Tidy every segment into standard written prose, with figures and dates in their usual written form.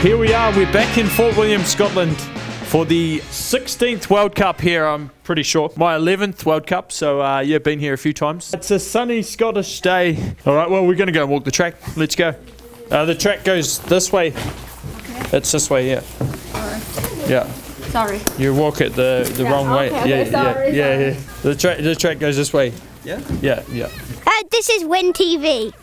Here we are, we're back in Fort William, Scotland for the 16th World Cup here, I'm pretty sure. My 11th World Cup, so yeah, been here a few times. It's a sunny Scottish day. All right, well, we're going to go and walk the track. Let's go. The track goes this way. Okay. It's this way, yeah. Sorry. Yeah. Sorry. You walk it the wrong way. Okay, sorry. Yeah. The track goes this way. Yeah? Yeah. This is wyntv.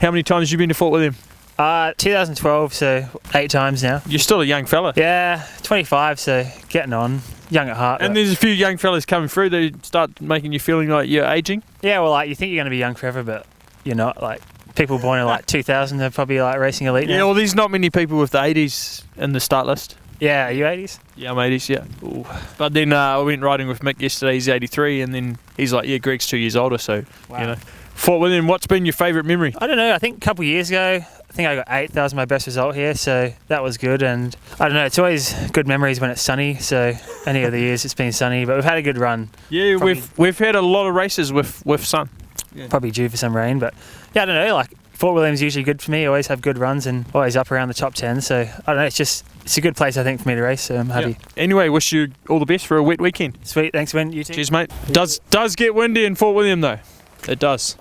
How many times have you been to Fort William? 2012, so 8 times now. You're still a young fella. Yeah, 25, so getting on. Young at heart. And there's a few young fellas coming through that start making you feeling like you're aging. Yeah, well, like you think you're going to be young forever, but you're not. Like people born in like 2000 are probably like racing elite now. Yeah, well, there's not many people with the 80s in the start list. Yeah, are you 80s? Yeah, I'm 80s, yeah. Ooh. But then I went riding with Mick yesterday, he's 83, and then he's like, yeah, Greg's 2 years older, so, wow. You know. Fort William, what's been your favourite memory? I don't know, I think a couple of years ago, I think I got 8th. That was my best result here, so that was good. And I don't know, it's always good memories when it's sunny, so any of the years it's been sunny, but we've had a good run. Yeah, we've had a lot of races with sun. Yeah. Probably due for some rain, but yeah, I don't know, like Fort William's usually good for me. I always have good runs and always up around the top 10, so I don't know, it's a good place I think for me to race, so I'm happy. Yeah. Anyway, wish you all the best for a wet weekend. Sweet, thanks Win, you too. Cheers mate. Does get windy in Fort William though, it does.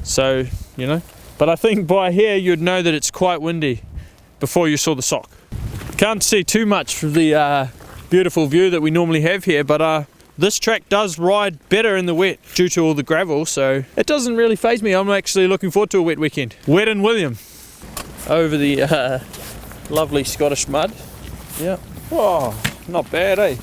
So, you know, but I think by here you'd know that it's quite windy before you saw the sock. Can't see too much from the beautiful view that we normally have here, but this track does ride better in the wet due to all the gravel, so it doesn't really faze me. I'm actually looking forward to a wet weekend. Wet in William. Over the lovely Scottish mud. Yeah. Oh, not bad, eh?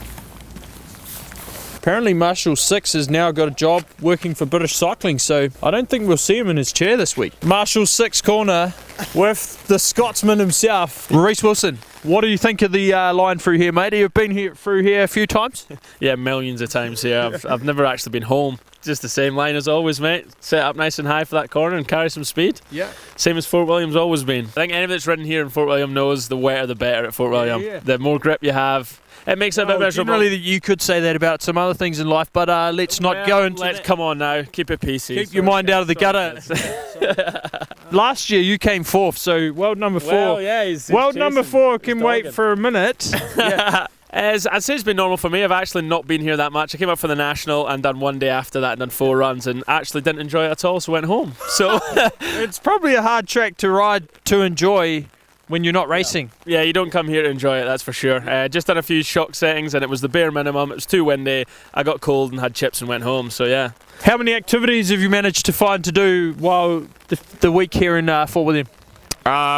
Apparently Marshall 6 has now got a job working for British Cycling, so I don't think we'll see him in his chair this week. Marshall 6 corner with the Scotsman himself, Reece Wilson. What do you think of the line through here, mate? You've been through here a few times? Yeah, millions of times here. I've never actually been home. Just the same line as always, mate. Set up nice and high for that corner and carry some speed. Yeah. Same as Fort William's always been. I think anyone that's ridden here in Fort William knows the wetter the better at Fort William. Yeah. The more grip you have, it makes it a bit miserable. Generally, you could say that about some other things in life, but let's not go into that. Come on now, keep it PC. Keep your mind out of the gutter. Last year you came 4th, so world number 4. Well, yeah, he's world number 4 can wait for a minute. Yeah. As I'd say, it's been normal for me. I've actually not been here that much. I came up for the National and done one day after that and done 4 runs and actually didn't enjoy it at all, so went home. So it's probably a hard track to ride to enjoy when you're not racing. Yeah, you don't come here to enjoy it, that's for sure. Just done a few shock settings and it was the bare minimum. It was too windy. I got cold and had chips and went home, so yeah. How many activities have you managed to find to do while the week here in Fort William?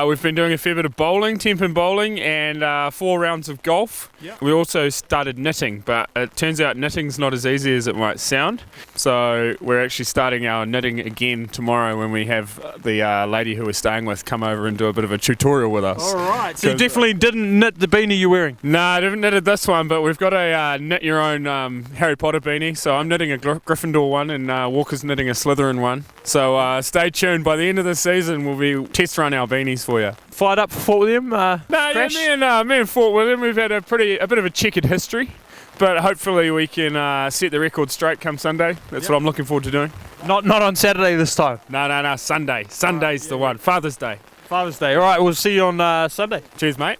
We've been doing a fair bit of bowling, 10-pin bowling, and 4 rounds of golf. Yep. We also started knitting, but it turns out knitting's not as easy as it might sound. So we're actually starting our knitting again tomorrow when we have the lady who we're staying with come over and do a bit of a tutorial with us. All right. So you definitely didn't knit the beanie you're wearing? No, I haven't knitted this one, but we've got a knit your own Harry Potter beanie. So I'm knitting a Gryffindor one and Walker's knitting a Slytherin one. So stay tuned. By the end of the season, we'll be test run our beanies for you. Fired up for Fort William? Yeah, me and Fort William, we've had a bit of a checkered history, but hopefully we can set the record straight come Sunday. That's what I'm looking forward to doing. Not on Saturday this time? No, Sunday. Sunday's the one. Father's Day. Father's Day. All right, we'll see you on Sunday. Cheers, mate.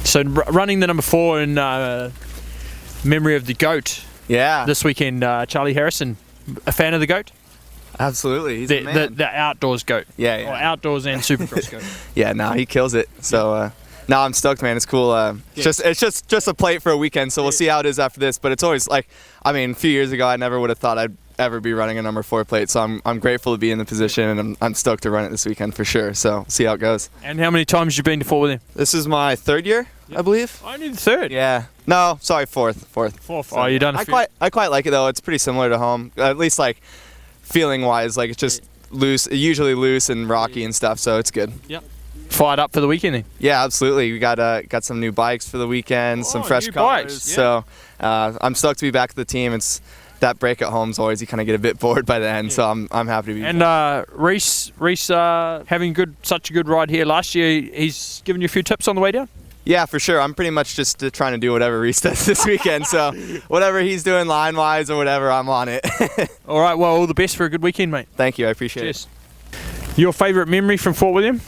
So running the number 4 in memory of the GOAT. Yeah. This weekend, Charlie Harrison, a fan of the GOAT? Absolutely, he's a man. The outdoors GOAT. Yeah. Or outdoors and supercross GOAT. Yeah, no, he kills it. So, no, I'm stoked, man. It's cool. It's just a plate for a weekend, so we'll see how it is after this. But it's always like, I mean, a few years ago, I never would have thought I'd ever be running a number 4 plate. So I'm grateful to be in the position, and I'm stoked to run it this weekend for sure. So see how it goes. And how many times have you been to Fort William? This is my 3rd year, I believe. Only the 3rd. Yeah. No, sorry, 4th. So, you done? I quite like it though. It's pretty similar to home, at least like feeling wise. Like it's just loose, usually loose and rocky and stuff. So it's good. Yep. Fired up for the weekend then? Yeah, absolutely. We got some new bikes for the weekend, some fresh colors. Bikes. Yeah. So I'm stoked to be back at the team. It's that break at home's always you kind of get a bit bored by the end. So I'm happy to be. And Reece having such a good ride here last year. He's given you a few tips on the way down. Yeah, for sure. I'm pretty much just trying to do whatever Reece does this weekend. So whatever he's doing line-wise or whatever, I'm on it. All right. Well, all the best for a good weekend, mate. Thank you. I appreciate it. Your favourite memory from Fort William?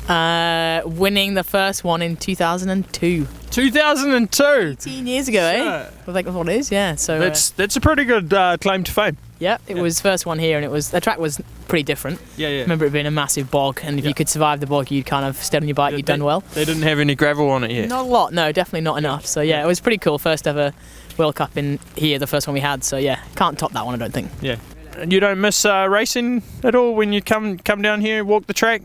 Winning the first one in 2002. 2002. 18 years ago, eh? I think that's what it is, yeah. So That's a pretty good claim to fame. yeah, it was first one here, and the track was pretty different. Yeah. I remember it being a massive bog, and if you could survive the bog, you'd kind of stay on your bike, you'd done well. They didn't have any gravel on it yet. Not a lot, no, definitely not enough. So yeah, it was pretty cool. First ever World Cup in here, the first one we had. So yeah, can't top that one, I don't think. Yeah. And you don't miss racing at all when you come down here and walk the track?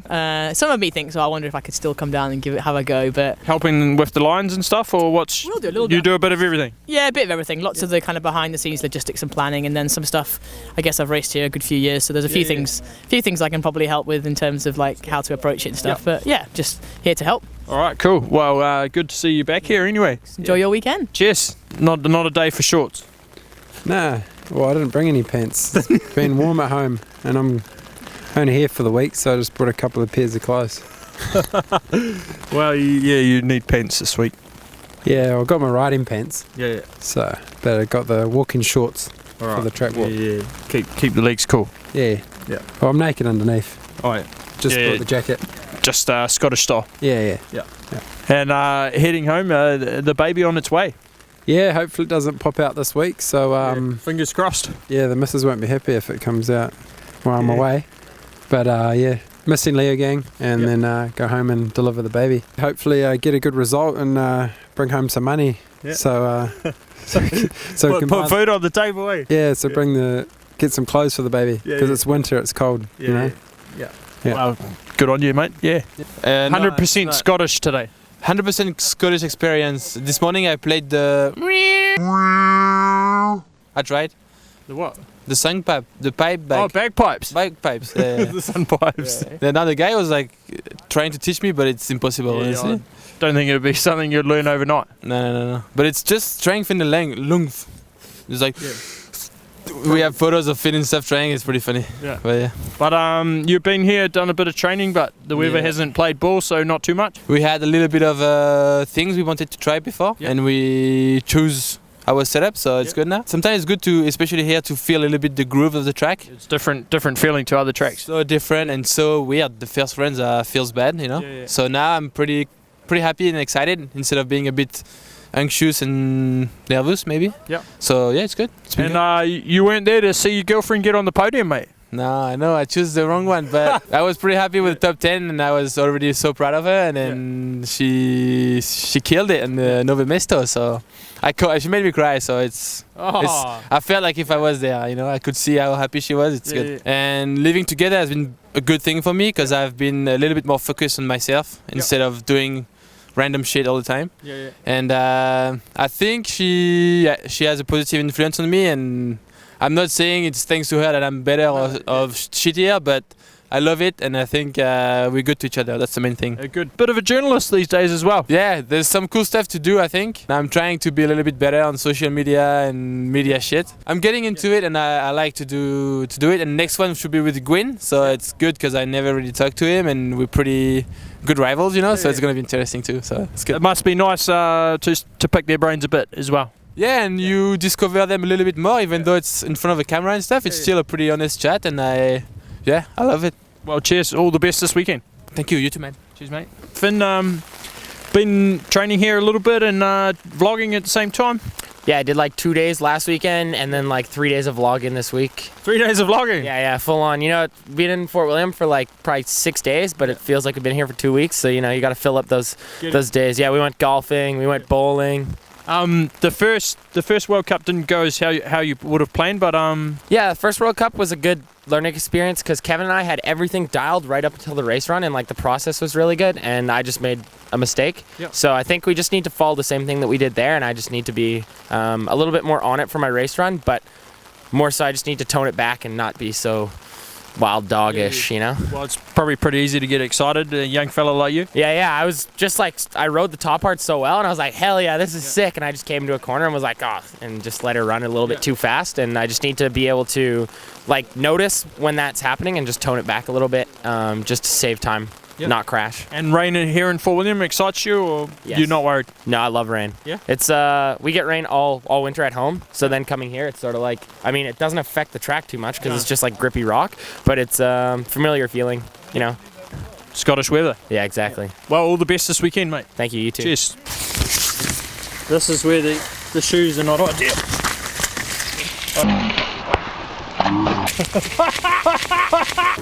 Some of me think so. I wonder if I could still come down and have a go, but Helping with the lines and stuff, or what's... We'll do a little You bit. do a bit of everything? yeah, a bit of everything. Lots of the kind of behind the scenes logistics and planning, and then some stuff. I guess I've raced here a good few years, so there's a few things I can probably help with in terms of like how to approach it and stuff. But yeah, just here to help. All right, cool. Well, good to see you back here anyway. Enjoy your weekend. Cheers. Not a day for shorts. Nah, well, I didn't bring any pants. It's been warm at home, and I'm only here for the week, so I just brought a couple of pairs of clothes. Well, you need pants this week. Yeah, I got my riding pants, Yeah. so but I got the walking shorts All right. for the track walk. Yeah. Keep the legs cool. Yeah. Yeah. Well, I'm naked underneath. Oh yeah. Just Yeah. brought the jacket. Just Scottish style. Yeah. And heading home, the baby on its way. Yeah, hopefully it doesn't pop out this week. So Fingers crossed. yeah, the missus won't be happy if it comes out while I'm Yeah. away. But yeah, missing Leo gang, and then go home and deliver the baby. Hopefully get a good result and bring home some money. Yeah. So so we can Put buy- food on the table, eh? yeah, so get some clothes for the baby Yeah, because yeah. it's winter, it's cold. You know. Yeah. Yeah. Well, good on you, mate. Yeah. 100% no. Scottish today. 100% Scottish experience. This morning I played the... I tried. The what? The sung pipe. The pipe Oh, bag. bagpipes. Bagpipes. The sunpipes. Then another guy was like trying to teach me, but it's impossible, Yeah, honestly. I don't think it would be something you'd learn overnight. No. But it's just strength in the lungs. It's like... We have photos of Finn and stuff trying, it's pretty funny. Yeah. But yeah. But you've been here, done a bit of training, but the weather Yeah. hasn't played ball, so not too much. We had a little bit of things we wanted to try before, Yeah. and we choose our setup, so it's Yeah. good now. Sometimes it's good to, especially here, to feel a little bit the groove of the track. It's different feeling to other tracks. So different and so weird. The first runs feels bad, you know. Yeah. So now I'm pretty happy and excited instead of being a bit anxious and nervous, maybe. Yeah. So yeah, it's good. It's been And good. you weren't there to see your girlfriend get on the podium, mate. No, I know I chose the wrong one, but I was pretty happy with the top 10, and I was already so proud of her. And then she killed it in the Nove Mesto, so she made me cry. So I felt like if I was there, you know, I could see how happy she was. It's Yeah, good. And living together has been a good thing for me because I've been a little bit more focused on myself instead of doing random shit all the time. Yeah. And I think she has a positive influence on me, and I'm not saying it's thanks to her that I'm better or shittier, but I love it, and I think we're good to each other. That's the main thing. A good bit of a journalist these days as well. Yeah, there's some cool stuff to do, I think. I'm trying to be a little bit better on social media and media shit. I'm getting into it, and I like to do it. And next one should be with Gwyn, so it's good because I never really talked to him, and we're pretty good rivals, you know. So it's gonna be interesting too. So it's good. It must be nice to pick their brains a bit as well. Yeah, and you discover them a little bit more, even though it's in front of a camera and stuff. It's still a pretty honest chat, and I love it. Well, cheers. All the best this weekend. Thank you. You too, man. Cheers, mate. Finn, been training here a little bit and vlogging at the same time. Yeah, I did like 2 days last weekend and then like 3 days of vlogging this week. 3 days of vlogging? Yeah, full on. You know, been in Fort William for like probably 6 days, but it feels like we've been here for 2 weeks. So, you know, you got to fill up those days. Yeah, we went golfing, we went bowling. The first World Cup didn't go as how you would have planned, but Yeah, the first World Cup was a good learning experience because Kevin and I had everything dialed right up until the race run, and like the process was really good, and I just made a mistake. Yeah. So I think we just need to follow the same thing that we did there, and I just need to be a little bit more on it for my race run, but more so I just need to tone it back and not be so wild doggish, you know? well, it's probably pretty easy to get excited, a young fella like you. Yeah, I was just like, I rode the top part so well, and I was like, hell yeah, this is sick, and I just came to a corner and was like, oh, and just let her run a little bit too fast, and I just need to be able to like notice when that's happening and just tone it back a little bit, just to save time, not crash. And rain here in Fort William excites you, or Yes. you're not worried? No, I love rain. Yeah? It's we get rain all winter at home, so then coming here it's sort of like, I mean, it doesn't affect the track too much because it's just like grippy rock, but it's familiar feeling, you know. Scottish weather. Yeah, exactly. Well, all the best this weekend, mate. Thank you. You too. Cheers. This is where the shoes are not ideal.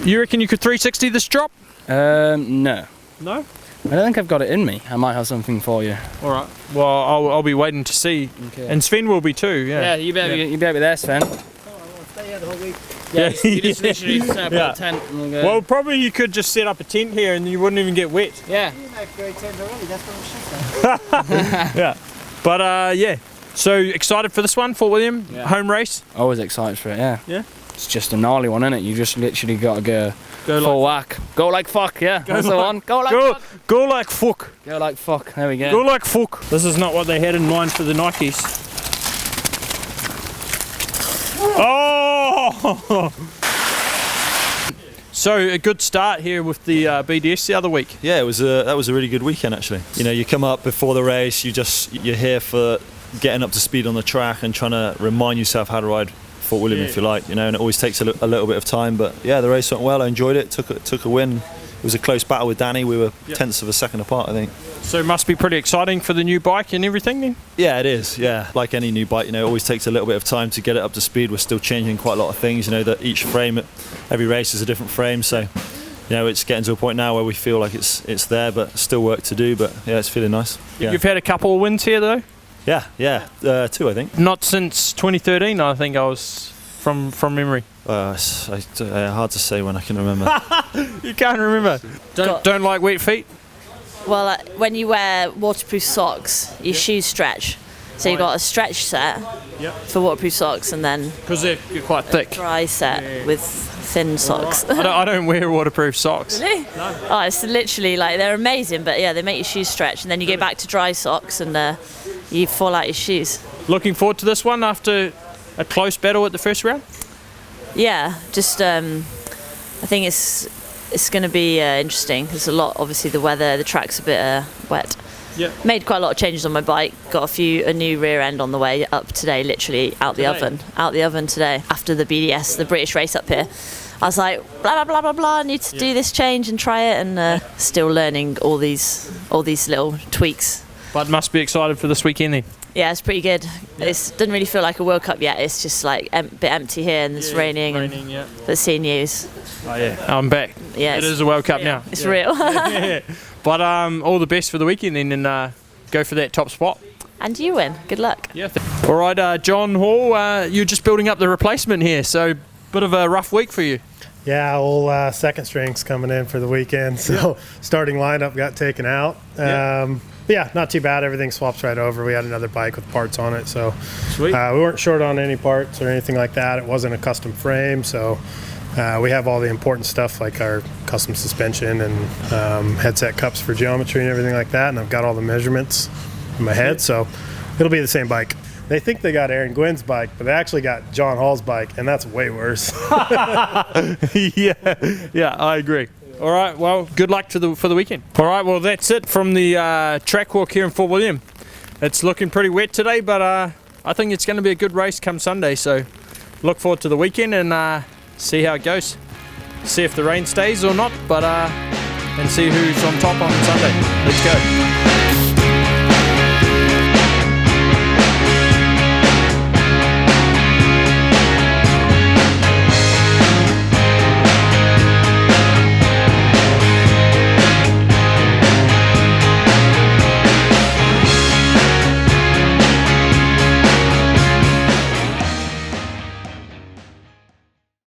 You reckon you could 360 this drop? No. No? I don't think I've got it in me. I might have something for you. All right. Well, I'll be waiting to see. Okay. And Sven will be too, yeah. Yeah, you better be there, Sven. Yeah, You just literally set up a tent and we'll go. Well, probably you could just set up a tent here and you wouldn't even get wet. Yeah. Yeah. But yeah. So excited for this one, Fort William home race? Always excited for it, yeah. Yeah. It's just a gnarly one, isn't it? You just literally got to go full whack. Go like fuck, yeah. That's the one. Go like fuck. Go like fuck. Go like fuck. There we go. Go like fuck. This is not what they had in mind for the Nikes. Oh! So a good start here with the BDS the other week. Yeah, that was a really good weekend actually. You know, you come up before the race, you're here for getting up to speed on the track and trying to remind yourself how to ride Fort William, if you like. You know, and it always takes a little bit of time. But yeah, the race went well. I enjoyed it. Took a win. It was a close battle with Danny. We were tenths of a second apart, I think. So it must be pretty exciting for the new bike and everything then? Yeah, it is. Yeah, like any new bike, you know, it always takes a little bit of time to get it up to speed. We're still changing quite a lot of things. You know, that each frame, every race is a different frame. So, you know, it's getting to a point now where we feel like it's there, but still work to do. But yeah, it's feeling nice. Yeah. You've had a couple of wins here though? Yeah, 2 I think. Not since 2013, I think I was from memory. Hard to say when I can remember. You can't remember. Don't like wet feet? Well, when you wear waterproof socks, your shoes stretch. So you've got a stretch set for waterproof socks, and then because they're quite thick. Dry set with thin socks. Right. I don't wear waterproof socks. Really? No. Oh, it's literally like they're amazing, but yeah, they make your shoes stretch, and then you go back to dry socks, and you fall out your shoes. Looking forward to this one after a close battle at the first round. Yeah, just I think it's going to be interesting. There's a lot. Obviously, the weather, the track's a bit wet. Yeah. Made quite a lot of changes on my bike. Got a new rear end on the way up today. Literally out the oven today. After the BDS, the British race up here, I was like blah blah blah blah blah. I need to do this change and try it, and still learning all these little tweaks. But must be excited for this weekend then. Yeah, it's pretty good. Yeah. It doesn't really feel like a World Cup yet. It's just like a bit empty here, and it's raining. But seeing news. Oh yeah, I'm back. Yeah, it is a World Cup now. It's real. But all the best for the weekend then, and go for that top spot. And you win. Good luck. Yeah. All right, John Hall, you're just building up the replacement here, so bit of a rough week for you. Yeah, all second strings coming in for the weekend, so starting lineup got taken out. Yeah, not too bad. Everything swaps right over. We had another bike with parts on it, so we weren't short on any parts or anything like that. It wasn't a custom frame, so we have all the important stuff like our custom suspension and headset cups for geometry and everything like that, and I've got all the measurements in my head, so it'll be the same bike. They think they got Aaron Gwynn's bike, but they actually got John Hall's bike, and that's way worse. Yeah, I agree. All right, well, good luck for the weekend. All right, well, that's it from the track walk here in Fort William. It's looking pretty wet today, but I think it's going to be a good race come Sunday, so look forward to the weekend and see how it goes. See if the rain stays or not, but and see who's on top on Sunday. Let's go.